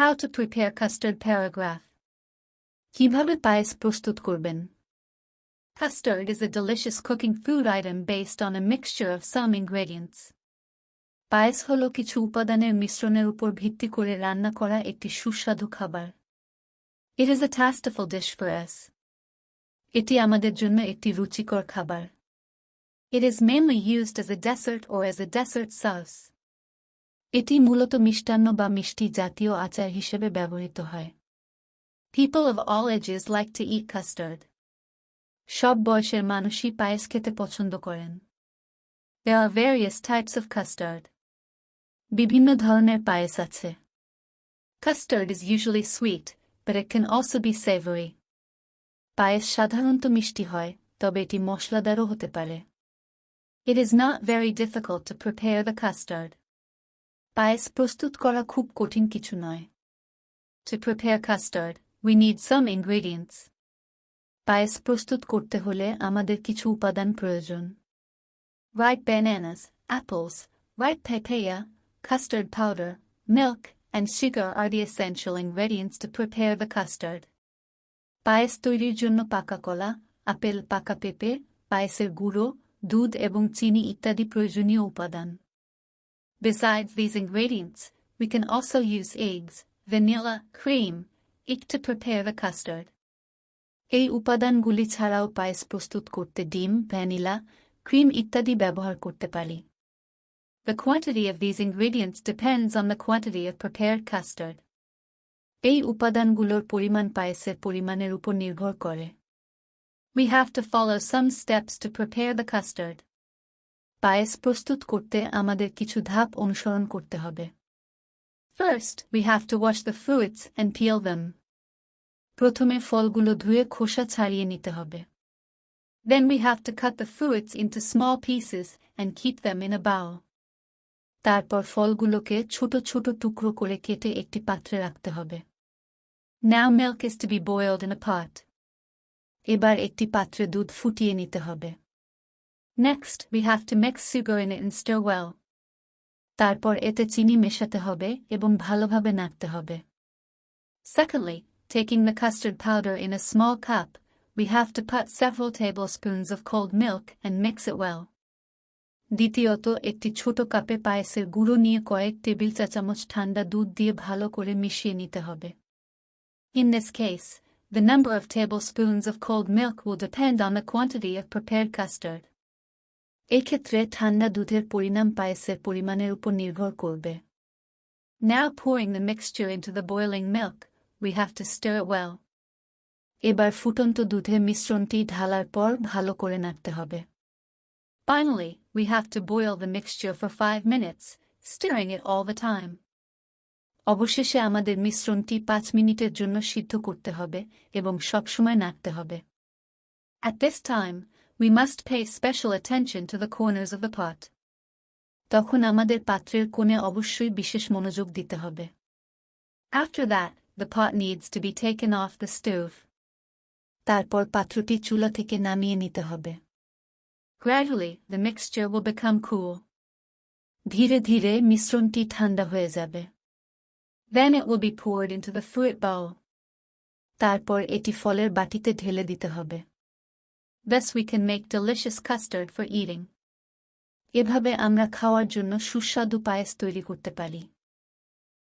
How to prepare custard paragraph. কিভাবে পায়েস প্রস্তুত করবেন? Custard is a delicious cooking food item based on a mixture of some ingredients. পায়েস হলো কিছু উপাদানের মিশ্রণের উপর ভিত্তি করে রান্না করা একটি সুস্বাদু খাবার। It is a tasteful dish for us. এটি আমাদের জন্য একটি রুচিকর খাবার। It is mainly used as a dessert or as a dessert sauce. এটি মূলত মিষ্টান্ন বা মিষ্টি জাতীয় আচার হিসেবে ব্যবহৃত হয়। People of all ages like to eat custard. সব বয়সের মানুষই পায়েস খেতে পছন্দ করেন। There are various types of custard. বিভিন্ন ধরনের পায়েস আছে। Custard is usually sweet, but it can also be savory. পায়েস সাধারণত মিষ্টি হয়, তবে এটি মশলাদারও হতে পারে। It is not very difficult to prepare the custard. পায়েস প্রস্তুত করা খুব কঠিন কিছু নয়। To prepare custard, we need some ingredients. পায়েস প্রস্তুত করতে হলে আমাদের কিছু উপাদান প্রয়োজন। Ripe bananas, apples, ripe papaya, custard powder, milk, and sugar are the essential ingredients to prepare the custard. পায়েস তৈরির জন্য পাকা কলা, আপেল, পাকা পেঁপে, পায়েসের গুঁড়ো, দুধ এবং চিনি ইত্যাদি প্রয়োজনীয় উপাদান। Besides these ingredients, we can also use eggs, vanilla, cream, to prepare the custard. এই উপাদানগুলি ছাড়াও পায়েস প্রস্তুত করতে ডিম, ভ্যানিলা, ক্রিম ইত্যাদি ব্যবহার করতে পারি। The quantity of these ingredients depends on the quantity of prepared custard. এই উপাদানগুলোর পরিমাণ পায়েসের পরিমাণের উপর নির্ভর করে। We have to follow some steps to prepare the custard. পায়েস প্রস্তুত করতে আমাদের কিছু ধাপ অনুসরণ করতে হবে। First, we have to wash the fruits and peel them. প্রথমে ফলগুলো ধুয়ে খোসা ছাড়িয়ে নিতে হবে। Then we have to cut the fruits into small pieces and keep them in a bowl. তারপর ফলগুলোকে ছোট ছোট টুকরো করে কেটে একটি পাত্রে রাখতে হবে। Now milk is to be boiled in a pot. এবার একটি পাত্রে দুধ ফুটিয়ে নিতে হবে। Next, we have to mix sugar in it and stir well. তারপর এতে চিনি মেশাতে হবে এবং ভালোভাবে নাড়তে হবে। Secondly, taking the custard powder in a small cup, we have to put several tablespoons of cold milk and mix it well. দ্বিতীয়ত, একটি ছোট কাপে পায়েসের গুঁড়ো নিয়ে কয়েক টেবিল চামচ ঠান্ডা দুধ দিয়ে ভালো করে মিশিয়ে নিতে হবে। In this case, the number of tablespoons of cold milk will depend on the quantity of prepared custard. এই ক্ষেত্রে ঠান্ডা দুধের পরিমাণ পায়েসের পরিমাণের উপর নির্ভর করবে। Now pouring the mixture into the boiling milk, we have to stir it well. এবার ফুটন্ত দুধে মিশ্রণটি ঢালার পর ভালো করে নাড়তে হবে। Finally, we have to boil the mixture for 5 minutes, stirring it all the time. অবশেষে আমাদের মিশ্রণটি 5 মিনিটের জন্য সিদ্ধ করতে হবে এবং সবসময় নাড়তে হবে। At this time, we must pay special attention to the corners of the pot. তখন আমাদের পাত্রের কোণে অবশ্যই বিশেষ মনোযোগ দিতে হবে। After that, the pot needs to be taken off the stove. তারপর পাত্রটি চুলা থেকে নামিয়ে নিতে হবে। Gradually, the mixture will become cool. ধীরে ধীরে মিশ্রণটি ঠান্ডা হয়ে যাবে। Then it will be poured into the fruit bowl. তারপর এটি ফলের বাটিতে ঢেলে দিতে হবে। Thus we can make delicious custard for eating. এভাবে আমরা খাওয়ার জন্য সুস্বাদু পায়েস তৈরি করতে পারি।